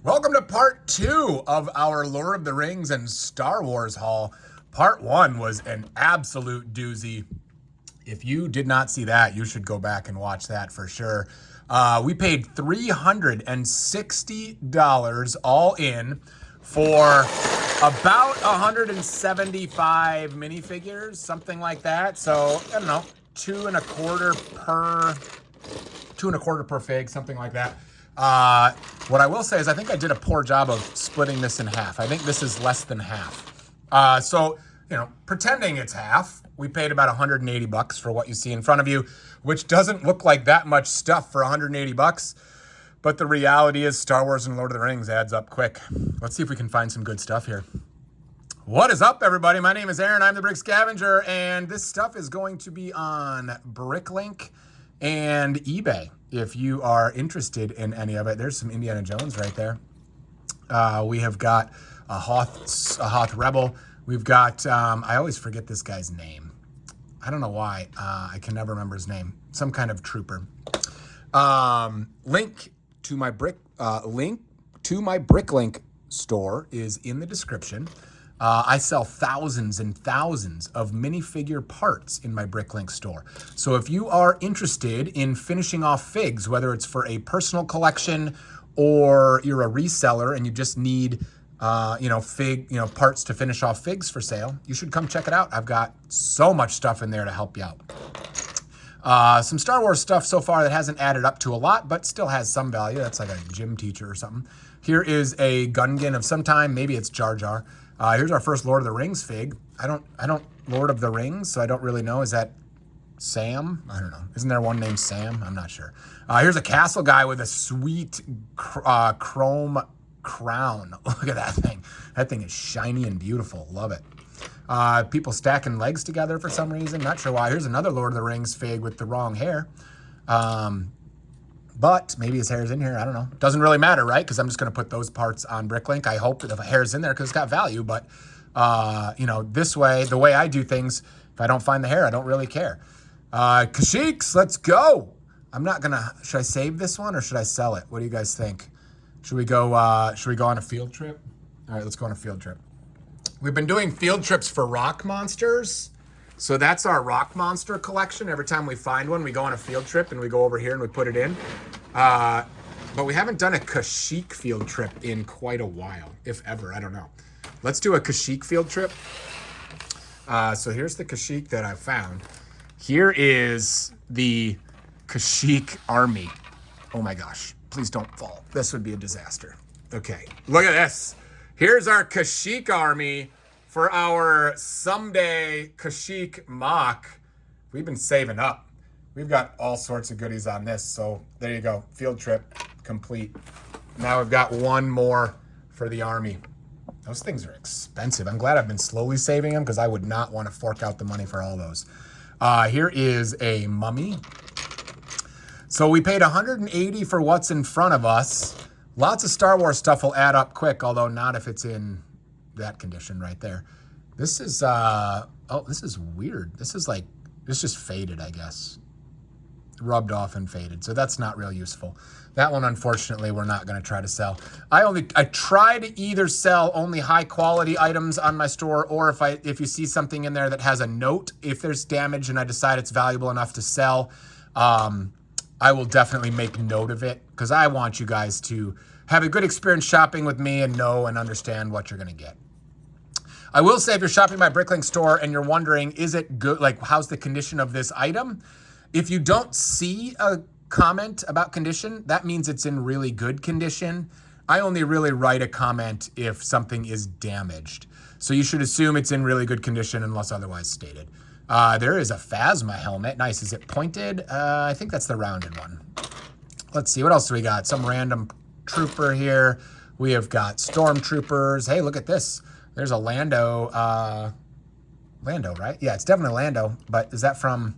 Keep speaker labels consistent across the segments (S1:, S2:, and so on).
S1: Welcome to part 2 of our Lord of the Rings and Star Wars haul. Part 1 was an absolute doozy. If you did not see that, you should go back and watch that for sure. We paid $360 all in for about 175 minifigures, something like that. So, I don't know, two and a quarter per fig, something like that. What I will say is I think I did a poor job of splitting this in half. I think this is less than half. So, pretending it's half, we paid about 180 bucks for what you see in front of you, which doesn't look like that much stuff for 180 bucks. But the reality is Star Wars and Lord of the Rings adds up quick. Let's see if we can find some good stuff here. What is up, everybody? My name is Aaron. I'm the Brick Scavenger, and this stuff is going to be on Bricklink and eBay. If you are interested in any of it, there's some Indiana Jones right there. We have got a Hoth Rebel. We've got, I always forget this guy's name. I don't know why. I can never remember his name. Some kind of trooper. Link to my Bricklink store is in the description. I sell thousands and thousands of minifigure parts in my Bricklink store. So if you are interested in finishing off figs, whether it's for a personal collection or you're a reseller and you just need, parts to finish off figs for sale, you should come check it out. I've got so much stuff in there to help you out. Some Star Wars stuff so far that hasn't added up to a lot, but still has some value. That's like a gym teacher or something. Here is a Gungan of some time. Maybe it's Jar Jar. Here's our first Lord of the Rings fig. I don't Lord of the Rings, so I don't really know. Is that Sam? I don't know. Isn't there one named Sam? I'm not sure. Here's a castle guy with a sweet chrome crown. Look at that thing. That thing is shiny and beautiful. Love it. People stacking legs together for some reason. Not sure why. Here's another Lord of the Rings fig with the wrong hair. But maybe his hair's in here. I don't know. Doesn't really matter, right? Because I'm just going to put those parts on Bricklink. I hope that the hair's in there because it's got value. But, this way, the way I do things, if I don't find the hair, I don't really care. Kashyyyks, let's go. I'm not going to... Should I save this one or should I sell it? What do you guys think? Should we go on a field trip? All right, let's go on a field trip. We've been doing field trips for rock monsters. So that's our rock monster collection. Every time we find one, we go on a field trip and we go over here and we put it in. But we haven't done a Kashyyyk field trip in quite a while, if ever. I don't know. Let's do a Kashyyyk field trip. So here's the Kashyyyk that I found. Here is the Kashyyyk army. Oh my gosh. Please don't fall. This would be a disaster. Okay. Look at this. Here's our Kashyyyk army. For our someday Kashyyyk mock. We've been saving up. We've got all sorts of goodies on this. So there you go. Field trip complete. Now we've got one more for the army. Those things are expensive. I'm glad I've been slowly saving them because I would not want to fork out the money for all those. Here is a mummy. So we paid $180 for what's in front of us. Lots of Star Wars stuff will add up quick, although not if it's in that condition right there. This is this is weird. This just faded, I guess. Rubbed off and faded. So that's not real useful. That one, unfortunately, we're not going to try to sell. I try to either sell only high quality items on my store, or if you see something in there that has a note, if there's damage and I decide it's valuable enough to sell, I will definitely make note of it because I want you guys to have a good experience shopping with me and know and understand what you're going to get. I will say if you're shopping my Bricklink store and you're wondering, is it good? Like, how's the condition of this item? If you don't see a comment about condition, that means it's in really good condition. I only really write a comment if something is damaged. So you should assume it's in really good condition unless otherwise stated. There is a Phasma helmet. Nice. Is it pointed? I think that's the rounded one. Let's see. What else do we got? Some random trooper here. We have got stormtroopers. Hey, look at this. There's a Lando. Lando, right? Yeah, it's definitely Lando. But is that from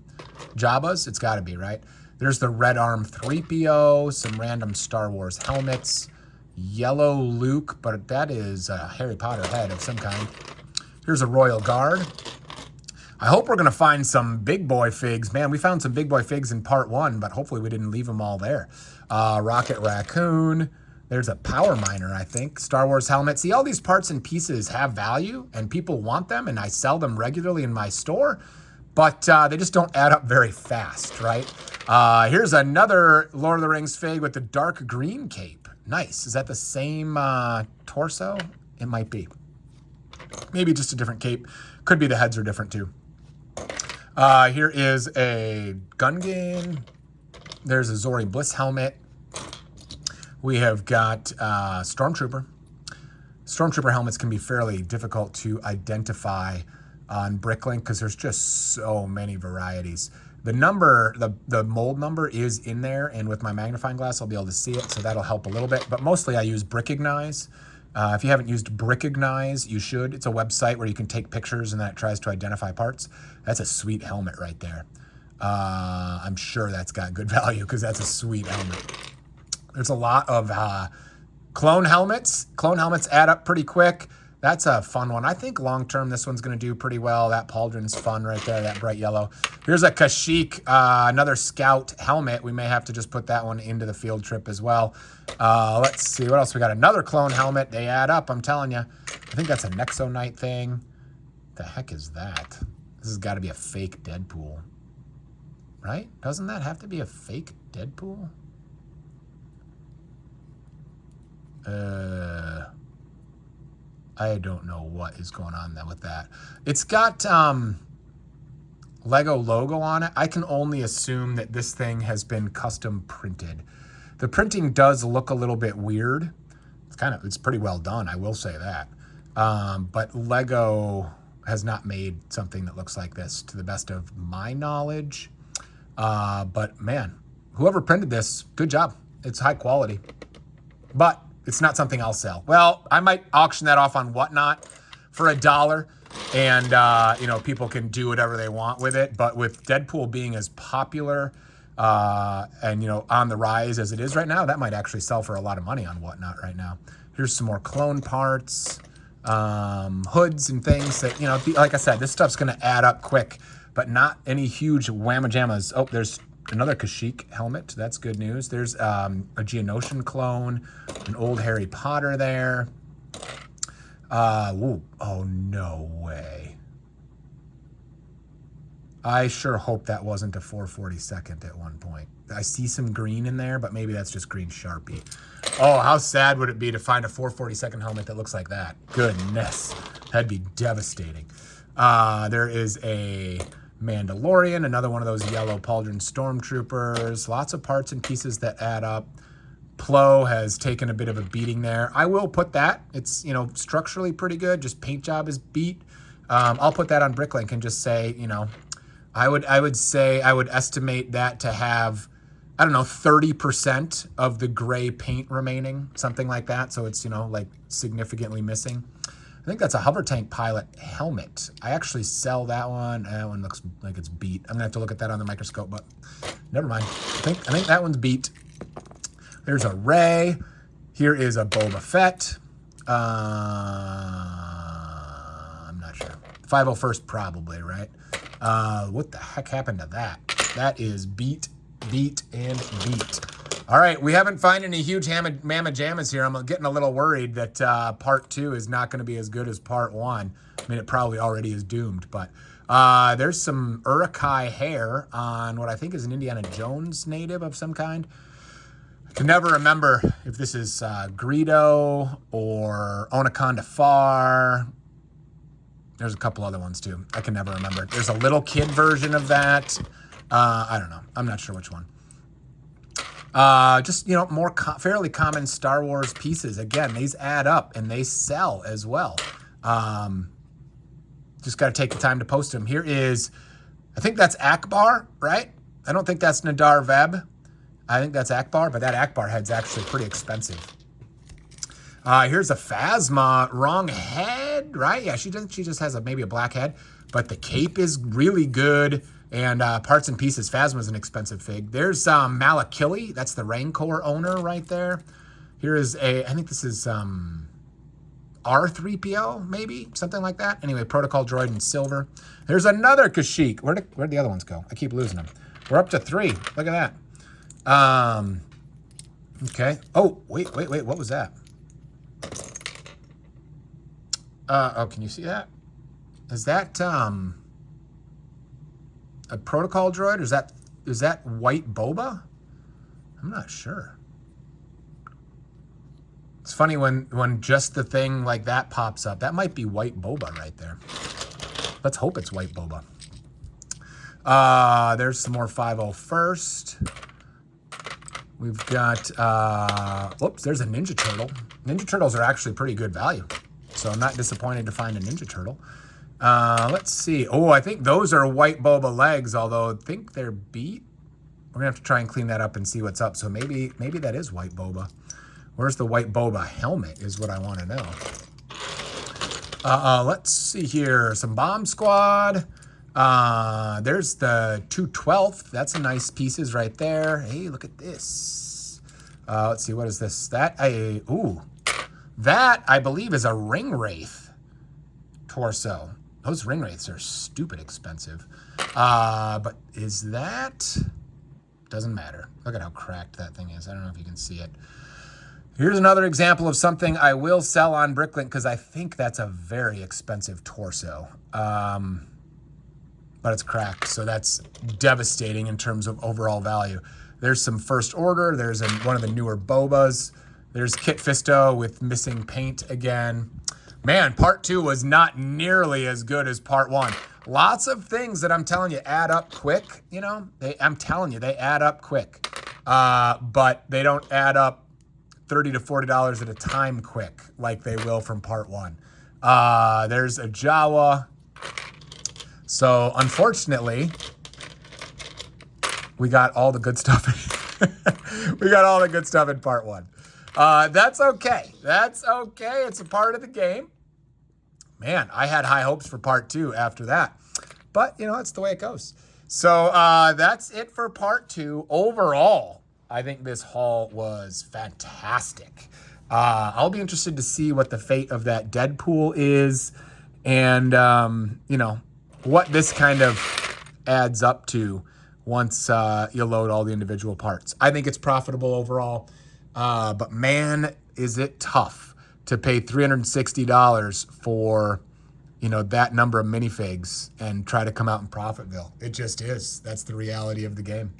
S1: Jabba's? It's got to be, right? There's the Red Arm 3PO. Some random Star Wars helmets. Yellow Luke, but that is a Harry Potter head of some kind. Here's a Royal Guard. I hope we're going to find some big boy figs. Man, we found some big boy figs in part 1, but hopefully we didn't leave them all there. Rocket Raccoon. There's a power miner, I think. Star Wars helmet. See, all these parts and pieces have value, and people want them, and I sell them regularly in my store, but they just don't add up very fast, right? Here's another Lord of the Rings fig with the dark green cape. Nice. Is that the same torso? It might be. Maybe just a different cape. Could be the heads are different too. Here is a Gungan. There's a Zori Bliss helmet. We have got Stormtrooper. Stormtrooper helmets can be fairly difficult to identify on Bricklink because there's just so many varieties. The number, the mold number is in there, and with my magnifying glass, I'll be able to see it, so that'll help a little bit. But mostly I use Brickignize. If you haven't used Brickignize, you should. It's a website where you can take pictures and then it tries to identify parts. That's a sweet helmet right there. I'm sure that's got good value because that's a sweet helmet. There's a lot of clone helmets. Clone helmets add up pretty quick. That's a fun one. I think long-term this one's going to do pretty well. That pauldron's fun right there, that bright yellow. Here's a Kashyyyk, another Scout helmet. We may have to just put that one into the field trip as well. Let's see, what else we got? Another clone helmet. They add up, I'm telling you. I think that's a Nexo Knight thing. The heck is that? This has got to be a fake Deadpool, right? Doesn't that have to be a fake Deadpool? I don't know what is going on there with that. It's got Lego logo on it. I can only assume that this thing has been custom printed. The printing does look a little bit weird. It's pretty well done, I will say that. But Lego has not made something that looks like this to the best of my knowledge. But man, whoever printed this, good job. It's high quality. But it's not something I'll sell. Well, I might auction that off on Whatnot for $1, and you know, people can do whatever they want with it. But with Deadpool being as popular and you know, on the rise as it is right now, that might actually sell for a lot of money on Whatnot right now. Here's some more clone parts, hoods and things that, you know, like I said, this stuff's going to add up quick, but not any huge whamma jammas. Oh, there's another Kashyyyk helmet. That's good news. There's a Geonosian clone, an old Harry Potter there. Oh, no way. I sure hope that wasn't a 442nd at one point. I see some green in there, but maybe that's just green Sharpie. Oh, how sad would it be to find a 442nd helmet that looks like that? Goodness, that'd be devastating. There is a Mandalorian, another one of those yellow pauldron stormtroopers. Lots of parts and pieces that add up. Plo has taken a bit of a beating there. I will put that. It's, you know, structurally pretty good. Just paint job is beat. I'll put that on Bricklink and just say, you know, I would estimate that to have, I don't know, 30% of the gray paint remaining, something like that. So it's, you know, like significantly missing. I think that's a hover tank pilot helmet. I actually sell that one. That one looks like it's beat. I'm gonna have to look at that on the microscope, but never mind. I think that one's beat. There's a Rey. Here is a Boba Fett. I'm not sure. 501st probably, right? What the heck happened to that? That is beat. All right, we haven't found any huge mamma jammas here. I'm getting a little worried that part 2 is not going to be as good as part 1. I mean, it probably already is doomed, but there's some Uruk-hai hair on what I think is an Indiana Jones native of some kind. I can never remember if this is Greedo or Onaconda Far. There's a couple other ones too. I can never remember. There's a little kid version of that. I don't know. I'm not sure which one. Just, you know, more fairly common Star Wars pieces. Again, these add up and they sell as well. Just got to take the time to post them. Here is, I think that's Akbar, right? I don't think that's Nadar Veb. I think that's Akbar, but that Akbar head's actually pretty expensive. Here's a Phasma, wrong head, right? Yeah, she just has maybe a black head, but the cape is really good. And parts and pieces, Phasma's an expensive fig. There's Malakili, that's the Rancor owner right there. Here is I think this is R3PO, maybe, something like that. Anyway, Protocol Droid in silver. There's another Kashyyyk. Where'd the other ones go? I keep losing them. We're up to 3. Look at that. Okay. Oh, wait. What was that? Oh, can you see that? Is that a protocol droid? Or is that white boba? I'm not sure. It's funny when just the thing like that pops up. That might be white boba right there. Let's hope it's white boba. There's some more 501st. We've got, whoops, there's a Ninja Turtle. Ninja Turtles are actually pretty good value. So I'm not disappointed to find a Ninja Turtle. Let's see. Oh, I think those are white boba legs, although I think they're beat. We're going to have to try and clean that up and see what's up. So maybe that is white boba. Where's the white boba helmet is what I want to know. Let's see here. Some Bomb Squad. There's the 212th. That's a nice pieces right there. Hey, look at this. Let's see. What is this? That I believe is a Ring Wraith torso. Those Ring Wraiths are stupid expensive. But is that... Doesn't matter. Look at how cracked that thing is. I don't know if you can see it. Here's another example of something I will sell on Bricklink because I think that's a very expensive torso. But it's cracked, so that's devastating in terms of overall value. There's some First Order. There's one of the newer Bobas. There's Kit Fisto with missing paint again. Man, part 2 was not nearly as good as part 1. Lots of things that I'm telling you add up quick, you know? I'm telling you, they add up quick. But they don't add up $30 to $40 at a time quick like they will from part 1. There's a Jawa. So, unfortunately, we got all the good stuff. We got all the good stuff in part 1. That's okay. That's okay. It's a part of the game. Man, I had high hopes for part 2 after that. But, you know, that's the way it goes. So, that's it for part 2. Overall, I think this haul was fantastic. I'll be interested to see what the fate of that Deadpool is and, you know, what this kind of adds up to once you load all the individual parts. I think it's profitable overall, but man, is it tough to pay $360 for, you know, that number of minifigs and try to come out in Profitville. It just is. That's the reality of the game.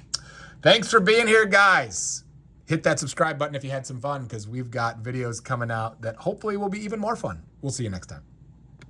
S1: Thanks for being here, guys. Hit that subscribe button if you had some fun because we've got videos coming out that hopefully will be even more fun. We'll see you next time.